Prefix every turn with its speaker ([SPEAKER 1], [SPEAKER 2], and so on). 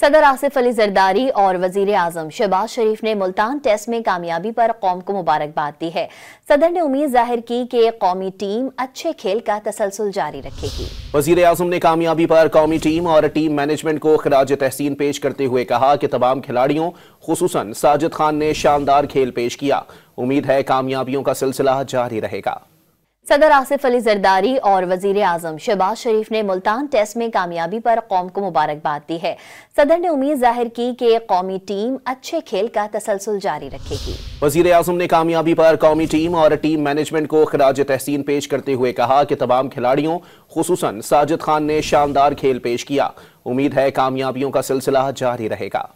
[SPEAKER 1] सदर आसिफ अली जरदारी और वजीर आजम शहबाज शरीफ ने मुल्तान टेस्ट में कामयाबी पर कौम को मुबारकबाद दी है। सदर ने उम्मीद जाहिर की कि कौमी टीम अच्छे खेल का तसलसल जारी रखेगी।
[SPEAKER 2] वजीर आजम ने कामयाबी पर कौमी टीम और टीम मैनेजमेंट को खिराज तहसीन पेश करते हुए कहा कि तमाम खिलाड़ियों खुसूसन साजिद खान ने शानदार खेल पेश किया। उम्मीद है कामयाबियों का सिलसिला जारी रहेगा।
[SPEAKER 1] सदर आसिफ अली जरदारी और वजीर आजम शहबाज शरीफ ने मुल्तान टेस्ट में कामयाबी पर कौम को मुबारकबाद दी है। सदर ने उम्मीद जाहिर की कि कौमी टीम अच्छे खेल का तसलसल जारी रखेगी।
[SPEAKER 2] वजीर आजम ने कामयाबी पर कौमी टीम और टीम मैनेजमेंट को खिराज तहसीन पेश करते हुए कहा कि तमाम खिलाड़ियों खुसूसन साजिद खान ने शानदार खेल पेश किया। उम्मीद है कामयाबियों का सिलसिला जारी रहेगा।